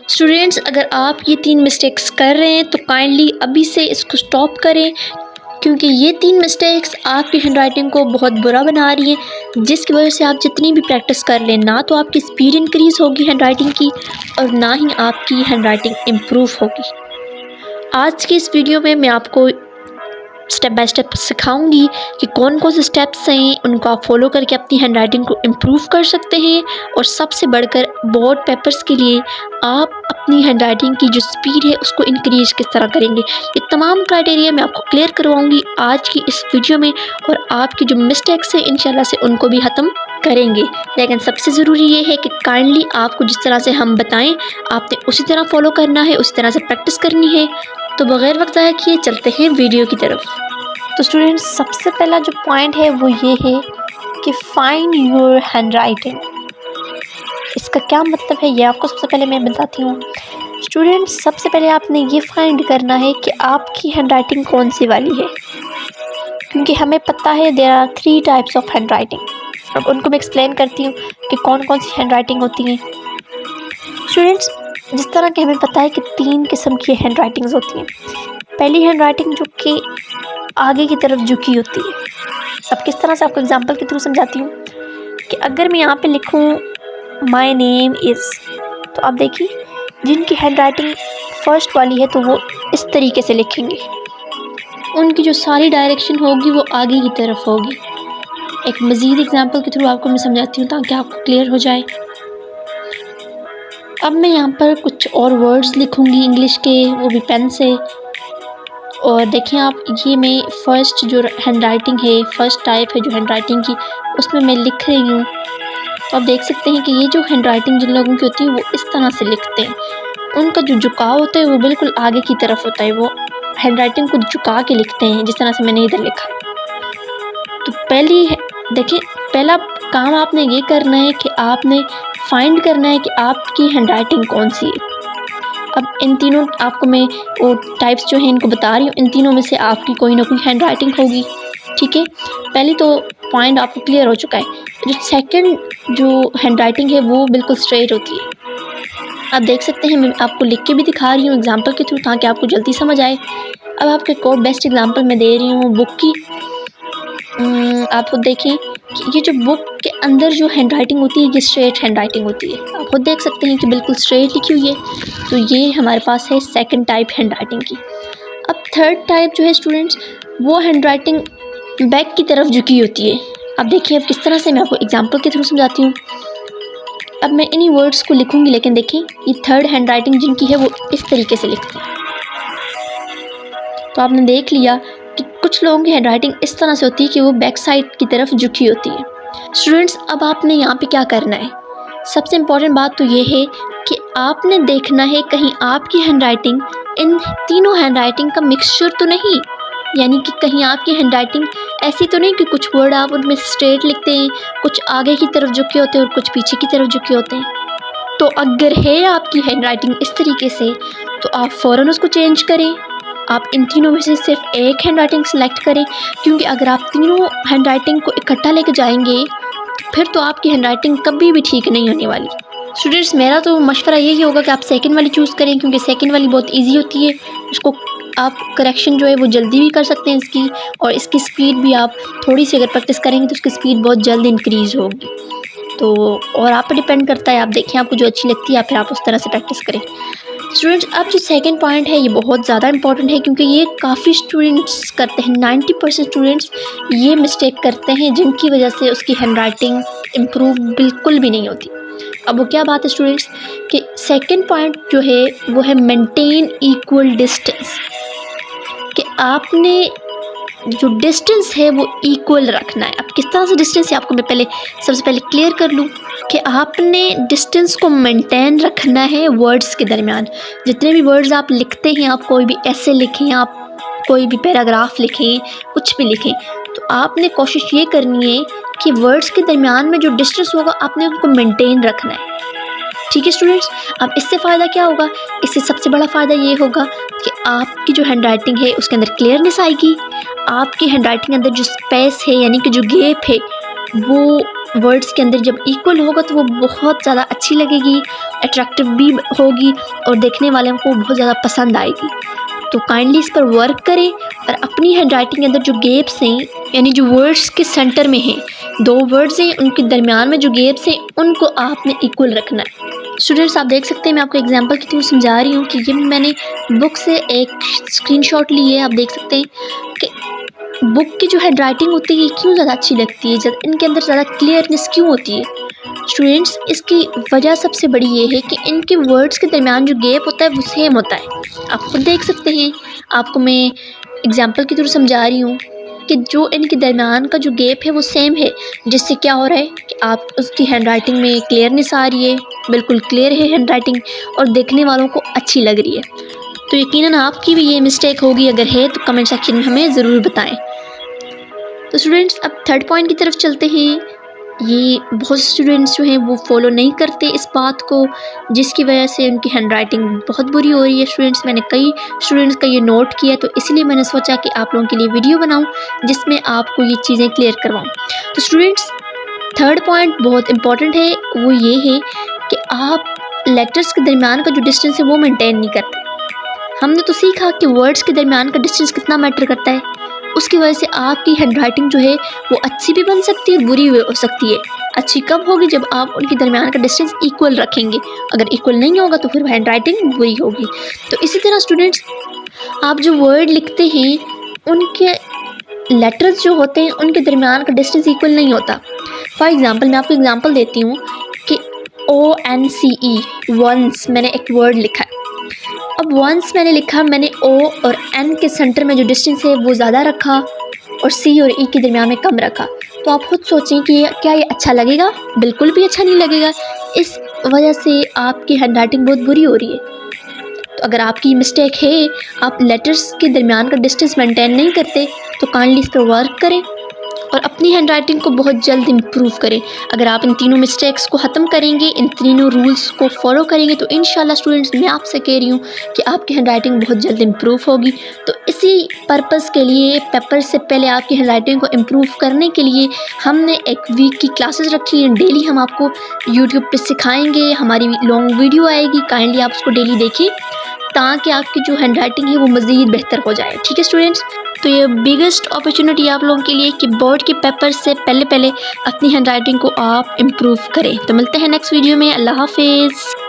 Students, अगर आप ये 3 मिस्टेक्स कर रहे हैं तो काइंडली अभी से इसको स्टॉप करें, क्योंकि ये 3 मिस्टेक्स आपकी हैंडराइटिंग को बहुत बुरा बना रही हैं, जिसकी वजह से आप जितनी भी प्रैक्टिस कर लें ना तो आपकी स्पीड इंक्रीज़ होगी हैंडराइटिंग की और ना ही आपकी हैंडराइटिंग इम्प्रूव होगी। आज की इस वीडियो में मैं आपको स्टेप बाय स्टेप सिखाऊंगी कि कौन कौन से स्टेप्स हैं, उनको आप फॉलो करके अपनी हैंडराइटिंग को इम्प्रूव कर सकते हैं और सबसे बढ़कर बोर्ड पेपर्स के लिए आप अपनी हैंडराइटिंग की जो स्पीड है उसको इंक्रीज किस तरह करेंगे। ये तमाम क्राइटेरिया मैं आपको क्लियर करवाऊंगी आज की इस वीडियो में और आपकी जो मिस्टेक्स हैं इंशाल्लाह से उनको भी ख़त्म करेंगे। लेकिन सबसे ज़रूरी ये है कि काइंडली आपको जिस तरह से हम बताएं आपने उसी तरह फॉलो करना है, उसी तरह से प्रैक्टिस करनी है। तो बग़ैर वक्त ज़ाया किए चलते हैं वीडियो की तरफ। तो स्टूडेंट्स, सबसे पहला जो पॉइंट है वो ये है कि फाइंड योर हैंडराइटिंग। इसका क्या मतलब है ये आपको सबसे पहले मैं बताती हूँ। स्टूडेंट्स, सबसे पहले आपने ये फाइंड करना है कि आपकी हैंडराइटिंग कौन सी वाली है, क्योंकि हमें पता है there are 3 types of handwriting. अब उनको मैं एक्सप्लेन करती हूँ कि कौन कौन सी हैंडराइटिंग होती हैं। स्टूडेंट्स, जिस तरह कि हमें पता है कि 3 किस्म की हैंडराइटिंग्स होती हैं। पहली हैंडराइटिंग जो कि आगे की तरफ झुकी होती है। अब किस तरह से आपको एग्जांपल के थ्रू समझाती हूँ कि अगर मैं यहाँ पे लिखूँ माय नेम इज़, तो आप देखिए जिनकी हैंडराइटिंग फर्स्ट वाली है तो वो इस तरीके से लिखेंगे, उनकी जो सारी डायरेक्शन होगी वो आगे की तरफ होगी। एक मज़ीद एग्जांपल के थ्रू आपको मैं समझाती हूँ ताकि आपको क्लियर हो जाए। अब मैं यहाँ पर कुछ और वर्ड्स लिखूँगी इंग्लिश के, वो भी पेन से। और देखिए आप, ये मैं फ़र्स्ट जो हैंडराइटिंग है, फ़र्स्ट टाइप है जो हैंडराइटिंग की, उसमें मैं लिख रही हूँ। तो आप देख सकते हैं कि ये जो हैंडराइटिंग जिन लोगों की होती है वो इस तरह से लिखते हैं। उनका जो झुकाव होता है वो बिल्कुल आगे की तरफ होता है, वो हैंडराइटिंग को झुका के लिखते हैं, जिस तरह से मैंने इधर लिखा। तो देखिए, पहला काम आपने ये करना है कि आपने फाइंड करना है कि आपकी हैंडराइटिंग कौन सी है। अब इन तीनों आपको मैं वो टाइप्स जो हैं इनको बता रही हूँ, इन तीनों में से आपकी कोई ना कोई हैंडराइटिंग होगी, ठीक है। पहली तो पॉइंट आपको क्लियर हो चुका है। जो सेकंड जो हैंडराइटिंग है वो बिल्कुल स्ट्रेट होती है। आप देख सकते हैं, मैं आपको लिख के भी दिखा रही हूँ एग्जांपल के थ्रू ताकि आपको जल्दी समझ आए। अब आपको एक और बेस्ट एग्जांपल मैं दे रही हूँ बुक की। आप खुद देखें कि ये जो बुक के अंदर जो हैंडराइटिंग होती है ये स्ट्रेट हैंडराइटिंग होती है। आप खुद देख सकते हैं कि बिल्कुल स्ट्रेट लिखी हुई है। तो ये हमारे पास है सेकंड टाइप हैंडराइटिंग की। अब थर्ड टाइप जो है स्टूडेंट्स, वो हैंडराइटिंग बैक की तरफ झुकी होती है। अब देखिए, अब किस तरह से मैं आपको एग्जांपल के थ्रू समझाती हूँ। अब मैं इन्हीं वर्ड्स को लिखूँगी, लेकिन देखें ये थर्ड हैंडराइटिंग जिनकी है वो इस तरीके से लिखते हैं। तो आपने देख लिया कि कुछ लोगों की हैंडराइटिंग इस तरह से होती है कि वो बैक साइड की तरफ झुकी होती है। स्टूडेंट्स, अब आपने यहाँ पे क्या करना है, सबसे इम्पॉर्टेंट बात तो ये है कि आपने देखना है कहीं आपकी हैंडराइटिंग इन तीनों हैंडराइटिंग का मिक्सचर तो नहीं, यानी कि कहीं आपकी हैंडराइटिंग ऐसी तो नहीं कि कुछ वर्ड आप उनमें स्ट्रेट लिखते हैं, कुछ आगे की तरफ झुके होते हैं और कुछ पीछे की तरफ झुके होते हैं। तो अगर है आपकी हैंडराइटिंग इस तरीके से तो आप फ़ौरन उसको चेंज करें। आप इन तीनों में से सिर्फ एक हैंडराइटिंग सेलेक्ट करें, क्योंकि अगर आप तीनों हैंडराइटिंग को इकट्ठा लेके जाएंगे फिर तो आपकी हैंडराइटिंग कभी भी ठीक नहीं होने वाली। स्टूडेंट्स, मेरा तो मशवरा यही होगा कि आप सेकंड वाली चूज़ करें, क्योंकि सेकंड वाली बहुत इजी होती है। इसको आप करेक्शन जो है वो जल्दी भी कर सकते हैं इसकी, और इसकी स्पीड भी आप थोड़ी सी अगर प्रैक्टिस करेंगे तो उसकी स्पीड बहुत जल्द इंक्रीज़ होगी। तो और आप पर डिपेंड करता है, आप देखें आपको जो अच्छी लगती है फिर आप उस तरह से प्रैक्टिस करें। स्टूडेंट्स, अब जो सेकंड पॉइंट है ये बहुत ज़्यादा इंपॉर्टेंट है, क्योंकि ये काफ़ी स्टूडेंट्स करते हैं। 90% स्टूडेंट्स ये मिस्टेक करते हैं जिनकी वजह से उसकी हैंडराइटिंग इम्प्रूव बिल्कुल भी नहीं होती। अब वो क्या बात है स्टूडेंट्स कि सेकंड पॉइंट जो है वो है मेंटेन इक्वल डिस्टेंस, कि आपने जो डिस्टेंस है वो इक्वल रखना है। अब किस तरह से डिस्टेंस है आपको मैं सबसे पहले क्लियर कर लूँ कि आपने डिस्टेंस को मेंटेन रखना है वर्ड्स के दरमियान। जितने भी वर्ड्स आप लिखते हैं, आप कोई भी ऐसे लिखें, आप कोई भी पैराग्राफ लिखें, कुछ भी लिखें, तो आपने कोशिश ये करनी है कि वर्ड्स के दरमियान में जो डिस्टेंस होगा आपने उनको मेंटेन रखना है, ठीक है स्टूडेंट्स। अब इससे फ़ायदा क्या होगा, इससे सबसे बड़ा फ़ायदा ये होगा कि आपकी जो हैंडराइटिंग है उसके अंदर क्लियरनेस आएगी। आपकी हैंडराइटिंग के अंदर जो स्पेस है यानी कि जो गैप है वो वर्ड्स के अंदर जब इक्वल होगा तो वो बहुत ज़्यादा अच्छी लगेगी, अट्रैक्टिव भी होगी और देखने वालों को बहुत ज़्यादा पसंद आएगी। तो काइंडली इस पर वर्क करें और अपनी हैंडराइटिंग के अंदर जो गैप्स हैं, यानी जो वर्ड्स के सेंटर में हैं, दो वर्ड्स हैं उनके दरमियान में जो गैप्स हैं उनको आपने इक्वल रखना है। स्टूडेंट्स आप देख सकते हैं मैं आपको एग्जांपल के थ्रू समझा रही हूँ कि ये मैंने बुक से एक स्क्रीनशॉट ली है। आप देख सकते हैं कि बुक की जो हैंडराइटिंग होती है क्यों ज़्यादा अच्छी लगती है, जब इनके अंदर ज़्यादा क्लियरनेस क्यों होती है। स्टूडेंट्स इसकी वजह सबसे बड़ी ये है कि इनके वर्ड्स के दरमियान जो गैप होता है वो सेम होता है। आप खुद देख सकते हैं, आपको मैं एग्जांपल के थ्रू समझा रही हूँ कि जो इनके दरमियान का जो गैप है वो सेम है, जिससे क्या हो रहा है कि आप उसकी हैंडराइटिंग में क्लियरनेस आ रही है, बिल्कुल क्लियर है हैंडराइटिंग और देखने वालों को अच्छी लग रही है। तो यकीनन आपकी भी ये मिस्टेक होगी, अगर है तो कमेंट सेक्शन में हमें ज़रूर बताएं। तो स्टूडेंट्स अब थर्ड पॉइंट की तरफ चलते हैं। ये बहुत स्टूडेंट्स जो हैं वो फॉलो नहीं करते इस बात को, जिसकी वजह से उनकी हैंडराइटिंग बहुत बुरी हो रही है। स्टूडेंट्स मैंने कई स्टूडेंट्स का ये नोट किया, तो इसलिए मैंने सोचा कि आप लोगों के लिए वीडियो बनाऊं जिसमें आपको ये चीज़ें क्लियर करवाऊं। तो स्टूडेंट्स थर्ड पॉइंट बहुत इंपॉर्टेंट है, वो ये है कि आप लेटर्स के दरमियान का जो डिस्टेंस है वो मेंटेन नहीं करते। हमने तो सीखा कि वर्ड्स के दरमियान का डिस्टेंस कितना मैटर करता है, उसकी वजह से आपकी हैंडराइटिंग जो है वो अच्छी भी बन सकती है, बुरी भी हो सकती है। अच्छी कब होगी, जब आप उनके दरमियान का डिस्टेंस इक्वल रखेंगे। अगर इक्वल नहीं होगा तो फिर हैंडराइटिंग बुरी होगी। तो इसी तरह स्टूडेंट्स आप जो वर्ड लिखते हैं उनके लेटर्स जो होते हैं उनके दरमियान का डिस्टेंस इक्वल नहीं होता। फॉर एग्ज़ाम्पल मैं आपको एग्ज़ाम्पल देती हूँ कि ONCE वंस मैंने एक वर्ड लिखा है। अब वंस मैंने लिखा, मैंने O और N के सेंटर में जो डिस्टेंस है वो ज़्यादा रखा और C और E के दरमियान में कम रखा। तो आप खुद सोचें कि क्या ये अच्छा लगेगा? बिल्कुल भी अच्छा नहीं लगेगा। इस वजह से आपकी हैंडराइटिंग बहुत बुरी हो रही है। तो अगर आपकी मिस्टेक है, आप लेटर्स के दरमियान का डिस्टेंस मेंटेन नहीं करते, तो काइंडली इस पर वर्क करें और अपनी हैंडराइटिंग को बहुत जल्द इम्प्रूव करें। अगर आप इन तीनों मिस्टेक्स को ख़त्म करेंगे, इन तीनों रूल्स को फॉलो करेंगे, तो इंशाल्लाह स्टूडेंट्स मैं आपसे कह रही हूँ कि आपकी हैंडराइटिंग बहुत जल्द इम्प्रूव होगी। तो इसी पर्पज़ के लिए, पेपर से पहले आपकी हैंडराइटिंग को इम्प्रूव करने के लिए हमने एक वीक की क्लासेस रखी हैं। डेली हम आपको यूट्यूब पर सिखाएँगे, हमारी लॉन्ग वीडियो आएगी, काइंडली आप उसको डेली देखें ताकि आपकी जो हैंडराइटिंग है वो मज़ीद बेहतर हो जाए। ठीक है स्टूडेंट्स, तो ये बिगेस्ट अपॉर्चुनिटी आप लोगों के लिए कि बोर्ड के पेपर से पहले अपनी हैंडराइटिंग को आप इम्प्रूव करें। तो मिलते हैं नेक्स्ट वीडियो में। अल्लाह हाफिज़।